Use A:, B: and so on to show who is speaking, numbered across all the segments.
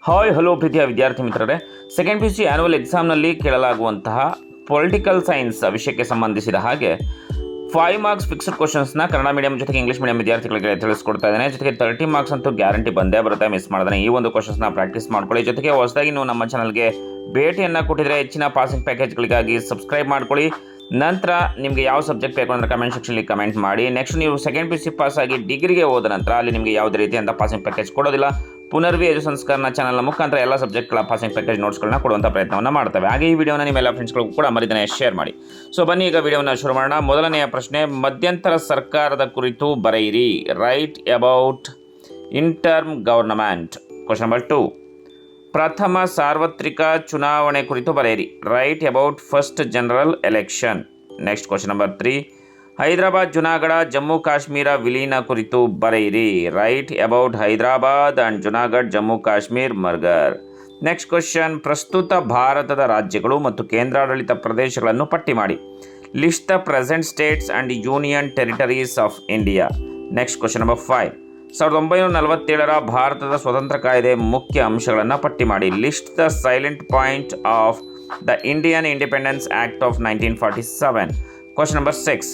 A: Hi hello ಪ್ರೀತಿಯ ವಿದ್ಯಾರ್ಥಿ ಮಿತ್ರರೇ, second P U C annual ಎಕ್ಸಾಮ್ನಲ್ಲಿ ಕೇಳಲಾಗುವಂತಹ ಪೊಲಿಟಿಕಲ್ ಸೈನ್ಸ್ ವಿಷಯಕ್ಕೆ ಸಂಬಂಧಿಸಿದ ಹಾಗೆ 5 ಮಾರ್ಕ್ಸ್ ಫಿಕ್ಸ್ಡ್ ಕ್ವಶನ್ಸ್ನ ಕನ್ನಡ ಮೀಡಿಯಂ ಜೊತೆಗೆ ಇಂಗ್ಲೀಷ್ ಮೀಡಿಯಂ ವಿದ್ಯಾರ್ಥಿಗಳಿಗೆ ತಿಳಿಸ್ಕೊಡ್ತಾ ಇದ್ದೇನೆ. ಜೊತೆಗೆ 30 ಮಾರ್ಕ್ಸ್ ಅಂತೂ ಗ್ಯಾರಂಟಿ ಬಂದೇ ಬರುತ್ತೆ, ಮಿಸ್ ಮಾಡಿದ್ರೆ ಈ ಒಂದು ಕ್ವಶನ್ಸ್ನ ಪ್ರಾಕ್ಟೀಸ್ ಮಾಡ್ಕೊಳ್ಳಿ. ಜೊತೆಗೆ ಹೊಸದಾಗಿ ನೀವು ನಮ್ಮ ಚಾನಲ್ಗೆ ಭೇಟಿಯನ್ನು ಕೊಟ್ಟಿದ್ರೆ ಹೆಚ್ಚಿನ ಪಾಸಿಂಗ್ ಪ್ಯಾಕೇಜ್ಗಳಿಗಾಗಿ ಸಬ್ಸ್ಕ್ರೈಬ್ ಮಾಡ್ಕೊಳ್ಳಿ. ನಂತರ ನಿಮಗೆ ಯಾವ ಸಬ್ಜೆಕ್ಟ್ ಬೇಕು ಅಂದರೆ ಕಮೆಂಟ್ ಸೆಕ್ಷನಲ್ಲಿ ಕಮೆಂಟ್ ಮಾಡಿ. ನೆಕ್ಸ್ಟ್ ನೀವು second P U C pass ಆಗಿ ಡಿಗ್ರಿಗೆ ಹೋದ ನಂತರ ಅಲ್ಲಿ ನಿಮಗೆ ಯಾವುದೇ ರೀತಿಯಂಥ ಪಾಸಿಂಗ್ ಪ್ಯಾಕೇಜ್ ಕೊಡೋದಿಲ್ಲ. ಪುನರ್ವಿ ಎಜು ಸಂಸ್ಕಾರನ ಚಾನಲ್ನ ಮುಖಾಂತರ ಎಲ್ಲ ಸಬ್ಜೆಕ್ಟ್ಗಳ ಪಾಸಿಂಗ್ ಪ್ಯಾಕೇಜ್ ನೋಟ್ಸ್ಗಳನ್ನ ಕೊಡುವಂಥ ಪ್ರಯತ್ನವನ್ನು ಮಾಡ್ತೇವೆ. ಹಾಗೆ ಈ ವಿಡಿಯೋನ ನಿಮ್ಮೆಲ್ಲ ಫ್ರೆಂಡ್ಸ್ಗಳಿಗೂ ಕೂಡ ಮರಿದನೆ ಶೇರ್ ಮಾಡಿ. ಸೊ ಬನ್ನಿ ಈಗ ವಿಡಿಯೋನ ಶುರು ಮಾಡೋಣ. ಮೊದಲನೆಯ ಪ್ರಶ್ನೆ, ಮಧ್ಯಂತರ ಸರ್ಕಾರದ ಕುರಿತು ಬರೆಯಿರಿ. Write about interim government. Question number 2, ಪ್ರಥಮ ಸಾರ್ವತ್ರಿಕ ಚುನಾವಣೆ ಕುರಿತು ಬರೆಯಿರಿ. Write about first general election. Next question number 3, Hyderabad Junagadh Jammu Kashmir ವಿಲೀನ ಕುರಿತು ಬರೆಯಿರಿ. Write about Hyderabad and Junagadh Jammu Kashmir merger. Next question, ಪ್ರಸ್ತುತ ಭಾರತದ ರಾಜ್ಯಗಳು ಮತ್ತು ಕೇಂದ್ರಾಡಳಿತ ಪ್ರದೇಶಗಳನ್ನು ಪಟ್ಟಿ ಮಾಡಿ. List the present states and union territories of India. Next question number 5, 1947ರ ಭಾರತದ ಸ್ವತಂತ್ರ ಕಾಯ್ದೆ ಮುಖ್ಯ ಅಂಶಗಳನ್ನು ಪಟ್ಟಿ ಮಾಡಿ. List the silent point of the Indian independence act of 1947. Question number 6,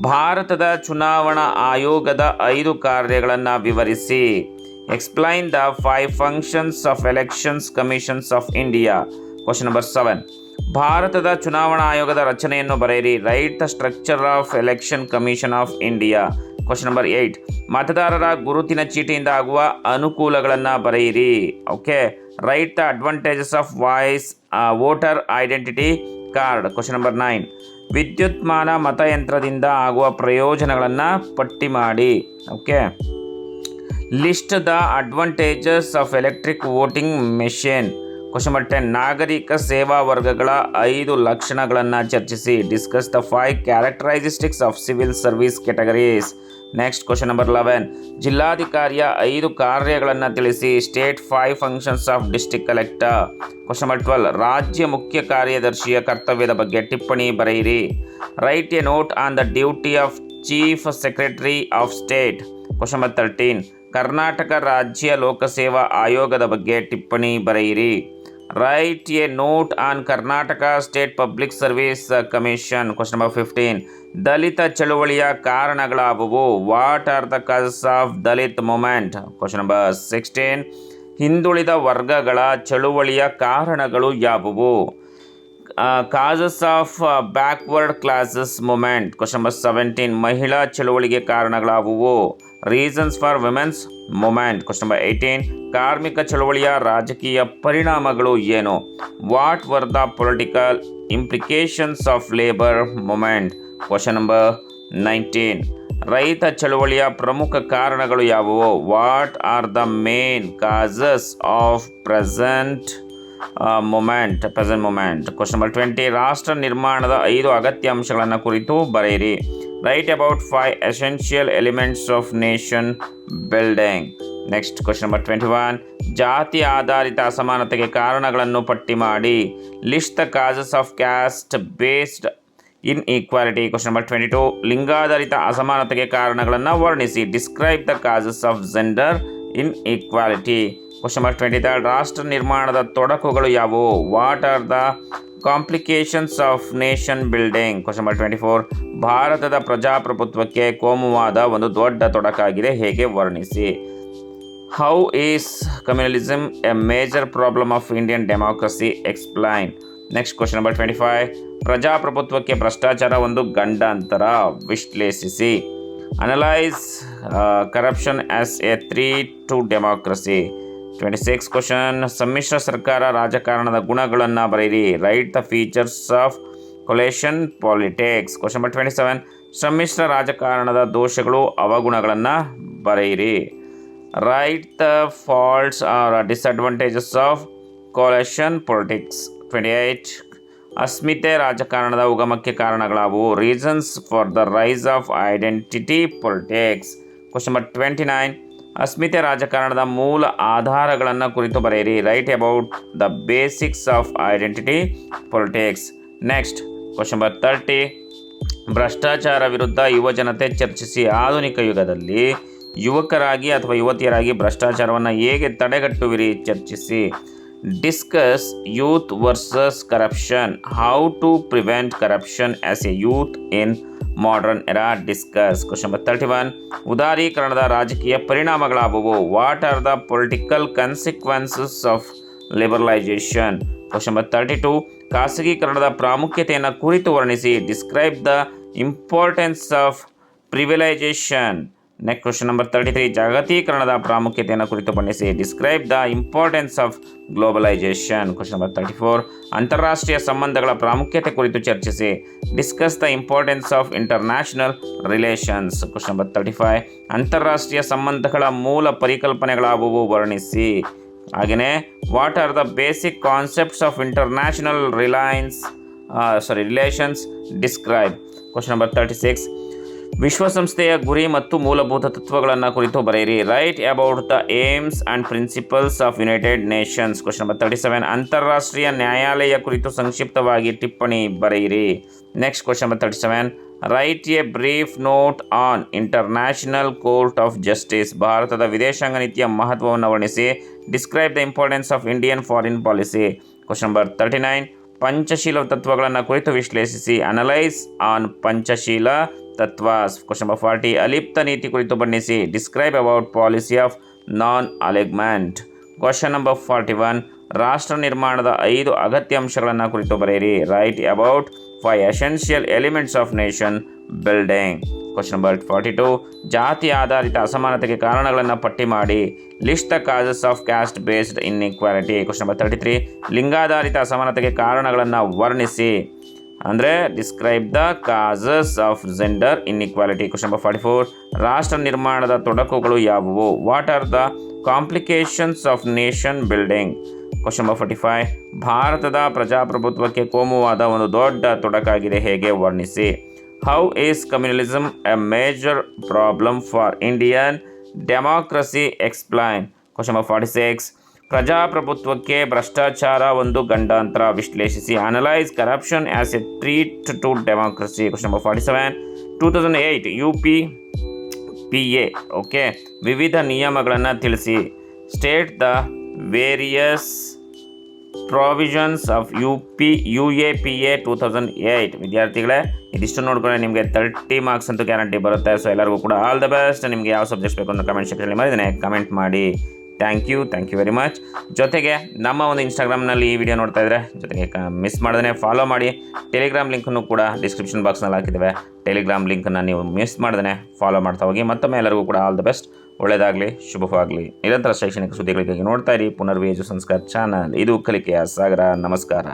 A: ಭಾರತದ ಚುನಾವಣಾ ಆಯೋಗದ 5 ಕಾರ್ಯಗಳನ್ನು ವಿವರಿಸಿ. Explain the 5 functions of elections commissions of India. Question number 7, ಭಾರತದ ಚುನಾವಣಾ ಆಯೋಗದ ರಚನೆಯನ್ನು ಬರೆಯಿರಿ. Write the structure of election commission of India. Question number 8, ಮತದಾರರ ಗುರುತಿನ ಚೀಟಿಯಿಂದ ಆಗುವ ಅನುಕೂಲಗಳನ್ನು ಬರೆಯಿರಿ. Okay, right the advantages of voter identity card. Question number 9, ವಿದ್ಯುನ್ಮಾನ ಮತಯಂತ್ರದಿಂದ ಆಗುವ ಪ್ರಯೋಜನಗಳನ್ನು ಪಟ್ಟಿ ಮಾಡಿ. Okay, list the advantages of electric voting machine. Question number 10, ನಾಗರಿಕ ಸೇವಾ ವರ್ಗಗಳ 5 ಲಕ್ಷಣಗಳನ್ನು ಚರ್ಚಿಸಿ. Discuss the 5 characteristics of civil service categories. Next question number 11, ಜಿಲ್ಲಾಧಿಕಾರಿಯ 5 ಕಾರ್ಯಗಳನ್ನು ತಿಳಿಸಿ. State 5 functions of district collector. Question number 12, ರಾಜ್ಯ ಮುಖ್ಯ ಕಾರ್ಯದರ್ಶಿಯ ಕರ್ತವ್ಯದ ಬಗ್ಗೆ ಟಿಪ್ಪಣಿ ಬರೆಯಿರಿ. Write a note on the duty of chief secretary of state. Question number 13, Karnataka ರಾಜ್ಯ ಲೋಕಸೇವಾ ಆಯೋಗದ ಬಗ್ಗೆ ಟಿಪ್ಪಣಿ ಬರೆಯಿರಿ. Write a note on Karnataka state public service commission. Question number 15, ದಲಿತ ಚಳುವಳಿಯ ಕಾರಣಗಳಾವುವು. What are the causes of Dalit movement. Question number 16, ಹಿಂದುಳಿದ ವರ್ಗಗಳ ಚಳುವಳಿಯ ಕಾರಣಗಳು ಯಾವುವು. Causes of backward classes movement. Question number 17, ಮಹಿಳಾ ಚಳುವಳಿಗೆ ಕಾರಣಗಳಾವುವು. Reasons for women's movement. Question number 18, ಕಾರ್ಮಿಕ ಚಳುವಳಿಯ ರಾಜಕೀಯ ಪರಿಣಾಮಗಳು ಏನು. What were the political implications of labour movement. Question number 19, ರೈತ ಚಳುವಳಿಯ ಪ್ರಮುಖ ಕಾರಣಗಳು ಯಾವುವು. What are the main causes of present movement. Question number 20, ರಾಷ್ಟ್ರ ನಿರ್ಮಾಣದ 5 ಅಗತ್ಯ ಅಂಶಗಳನ್ನು ಕುರಿತು ಬರೆಯಿರಿ. Write about 5 essential elements of nation building. Next question number 21, ಜಾತಿ ಆಧಾರಿತ ಅಸಮಾನತೆಗೆ ಕಾರಣಗಳನ್ನು ಪಟ್ಟಿ ಮಾಡಿ. List the causes of caste based inequality. Question number 22, ಲಿಂಗಾಧಾರಿತ ಅಸಮಾನತೆಗೆ ಕಾರಣಗಳನ್ನು ವರ್ಣಿಸಿ. Describe the causes of gender inequality. Question number 23, ರಾಷ್ಟ್ರ ನಿರ್ಮಾಣದ ತೊಡಕುಗಳು ಯಾವುವು. What are the complications of nation building. Question number 24, ಭಾರತದ ಪ್ರಜಾಪ್ರಭುತ್ವಕ್ಕೆ ಕೋಮುವಾದ ಒಂದು ದೊಡ್ಡ ತೊಡಕಾಗಿದೆ, ಹೇಗೆ ವರ್ಣಿಸಿ. How is communalism a major problem of Indian democracy. Explain. Next question number 25, ಪ್ರಜಾಪ್ರಭುತ್ವಕ್ಕೆ ಭ್ರಷ್ಟಾಚಾರ ಒಂದು ಗಂಡಾಂತರ, ವಿಶ್ಲೇಷಿಸಿ. Analyse corruption as a threat to democracy. 26 question, ಸಮ್ಮಿಶ್ರ ಸರ್ಕಾರ ರಾಜಕಾರಣದ ಗುಣಗಳನ್ನು ಬರೆಯಿರಿ. Write the features of coalition politics. Question number 27, ಸಮ್ಮಿಶ್ರ ರಾಜಕಾರಣದ ದೋಷಗಳು ಅವಗುಣಗಳನ್ನು ಬರೆಯಿರಿ. Write the faults or disadvantages of coalition politics. 28, ಅಸ್ಮಿತೆ ರಾಜಕಾರಣದ ಉಗಮಕ್ಕೆ ಕಾರಣಗಳಾವುವು. Reasons for the rise of identity politics. Question number 29, ಅಸ್ಮಿತೆ ರಾಜಕಾರಣದ ಮೂಲ ಆಧಾರಗಳನ್ನು ಕುರಿತು ಬರೆಯಿರಿ. Write about the basics of identity politics. Next question number 30, ಭ್ರಷ್ಟಾಚಾರ ವಿರುದ್ಧ ಯುವಜನತೆ ಚರ್ಚಿಸಿ. ಆಧುನಿಕ ಯುಗದಲ್ಲಿ ಯುವಕರಾಗಿ ಅಥವಾ ಯುವತಿಯರಾಗಿ ಭ್ರಷ್ಟಾಚಾರವನ್ನು ಹೇಗೆ ತಡೆಗಟ್ಟುವಿರಿ ಚರ್ಚಿಸಿ. Discuss youth versus corruption, how to prevent corruption as a youth in modern era. Discuss. Question number 31, ಉದಾರೀಕರಣದ ರಾಜಕೀಯ ಪರಿಣಾಮಗಳಾವುವು. What are the political consequences of liberalisation. Question number 32, ಖಾಸಗೀಕರಣದ ಪ್ರಾಮುಖ್ಯತೆಯನ್ನು ಕುರಿತು ವರ್ಣಿಸಿ. Describe the importance of privatisation. Next question number 33, ಜಾಗತೀಕರಣದ ಪ್ರಾಮುಖ್ಯತೆಯನ್ನು ಕುರಿತು ಬಣ್ಣಿಸಿ. Describe the importance of globalisation. Question number 34, ಅಂತಾರಾಷ್ಟ್ರೀಯ ಸಂಬಂಧಗಳ ಪ್ರಾಮುಖ್ಯತೆ ಕುರಿತು ಚರ್ಚಿಸಿ. Discuss the importance of international relations. Question number 35, ಅಂತಾರಾಷ್ಟ್ರೀಯ ಸಂಬಂಧಗಳ ಮೂಲ ಪರಿಕಲ್ಪನೆಗಳಾವುವು ವರ್ಣಿಸಿ. ಹಾಗೆಯೇ what are the basic concepts of international relations. Describe. Question number 36, ವಿಶ್ವಸಂಸ್ಥೆಯ ಗುರಿ ಮತ್ತು ಮೂಲಭೂತ ತತ್ವಗಳನ್ನು ಕುರಿತು ಬರೆಯಿರಿ. Write about the aims and principles of United Nations. Question number 37, ಅಂತಾರಾಷ್ಟ್ರೀಯ ನ್ಯಾಯಾಲಯ ಕುರಿತು ಸಂಕ್ಷಿಪ್ತವಾಗಿ ಟಿಪ್ಪಣಿ ಬರೆಯಿರಿ. Next question number 37, write a brief note on International Court of Justice. ಭಾರತದ ವಿದೇಶಾಂಗ ನೀತಿಯ ಮಹತ್ವವನ್ನು ವರ್ಣಿಸಿ. Describe the importance of Indian foreign policy. Question number 39, Panchsheel ತತ್ವಗಳನ್ನು ಕುರಿತು ವಿಶ್ಲೇಷಿಸಿ. ಅನಲೈಸ್ ಆನ್ ಪಂಚಶೀಲ ತತ್ವ. ಕ್ವಶನ್ ನಂಬರ್ 40, ಅಲಿಪ್ತ ನೀತಿ ಕುರಿತು ಬಣ್ಣಿಸಿ. Describe about policy of non alignment. Question number 41, ರಾಷ್ಟ್ರ ನಿರ್ಮಾಣದ 5 ಅಗತ್ಯ ಅಂಶಗಳನ್ನು ಕುರಿತು ಬರೆಯಿರಿ. Write about 5 essential elements of nation building. Question number 42, ಜಾತಿ ಆಧಾರಿತ ಅಸಮಾನತೆಗೆ ಕಾರಣಗಳನ್ನು ಪಟ್ಟಿ ಮಾಡಿ. List the causes of caste based inequality. Question number 33, ಲಿಂಗಾಧಾರಿತ ಅಸಮಾನತೆಗೆ ಕಾರಣಗಳನ್ನು ವರ್ಣಿಸಿ. ಅಂದರೆ describe the causes of gender inequality. Question number 44, ರಾಷ್ಟ್ರ ನಿರ್ಮಾಣದ ತೊಡಕುಗಳು ಯಾವುವು. What are the complications of nation building. Question number 45, ಭಾರತದ ಪ್ರಜಾಪ್ರಭುತ್ವಕ್ಕೆ ಕೋಮುವಾದ ಒಂದು ದೊಡ್ಡ ತೊಡಕಾಗಿದೆ, ಹೇಗೆ ವರ್ಣಿಸಿ. How is communalism a major problem for Indian democracy. Explain. Question number 46, ಪ್ರಜಾಪ್ರಭುತ್ವಕ್ಕೆ ಭ್ರಷ್ಟಾಚಾರ ಒಂದು ಗಂಡಾಂತರ, ವಿಶ್ಲೇಷಿಸಿ. Analyse corruption as a threat to democracy. Question number 47, 2008 UPPA okay ವಿವಿಧ ನಿಯಮಗಳನ್ನು ತಿಳಿಸಿ. State the various provisions of UAPA 2008. ವಿದ್ಯಾರ್ಥಿಗಳೇ, ಇದಿಷ್ಟು ನೋಡ್ಕೊಂಡ್ರೆ ನಿಮಗೆ 30 ಮಾರ್ಕ್ಸ್ ಅಂತೂ ಗ್ಯಾರಂಟಿ ಬರುತ್ತೆ. ಸೊ ಎಲ್ಲರಿಗೂ ಕೂಡ ಆಲ್ ದ ಬೆಸ್ಟ್. ನಿಮಗೆ ಯಾವ ಸಬ್ಜೆಕ್ಟ್ಸ್ ಬೇಕು ಅಂತ ಕಮೆಂಟ್ ಸೆಕ್ಷನಲ್ಲಿ ಮಾಡಿದ್ದೇನೆ, ಕಮೆಂಟ್ ಮಾಡಿ. Thank you very much. ಜೊತೆಗೆ ನಮ್ಮ ಒಂದು ಇನ್ಸ್ಟಾಗ್ರಾಮ್ನಲ್ಲಿ ಈ ವಿಡಿಯೋ ನೋಡ್ತಾ ಇದ್ದರೆ ಜೊತೆಗೆ ಮಿಸ್ ಮಾಡ್ದೇ ಫಾಲೋ ಮಾಡಿ. ಟೆಲಿಗ್ರಾಮ್ ಲಿಂಕನ್ನು ಕೂಡ ಡಿಸ್ಕ್ರಿಪ್ಷನ್ ಬಾಕ್ಸ್ನಲ್ಲಿ ಹಾಕಿದ್ದೇವೆ. ಟೆಲಿಗ್ರಾಮ್ ಲಿಂಕನ್ನು ನೀವು ಮಿಸ್ ಮಾಡ್ದೇ ಫಾಲೋ ಮಾಡ್ತಾ ಹೋಗಿ. ಮತ್ತೊಮ್ಮೆ ಎಲ್ಲರಿಗೂ ಕೂಡ ಆಲ್ ದ ಬೆಸ್ಟ್. ಒಳ್ಳೆಯದಾಗಲಿ, ಶುಭವಾಗಲಿ. ನಿರಂತರ ಶೈಕ್ಷಣಿಕ ಸುದ್ದಿಗಳಿಗಾಗಿ ನೋಡ್ತಾ ಇರಿ ಪುನರ್ವಿ ಎಜು ಸಂಸ್ಕಾರ ಚಾನಲ್. ಇದು ಕಲಿಕೆಯ ಸಾಗರ. ನಮಸ್ಕಾರ.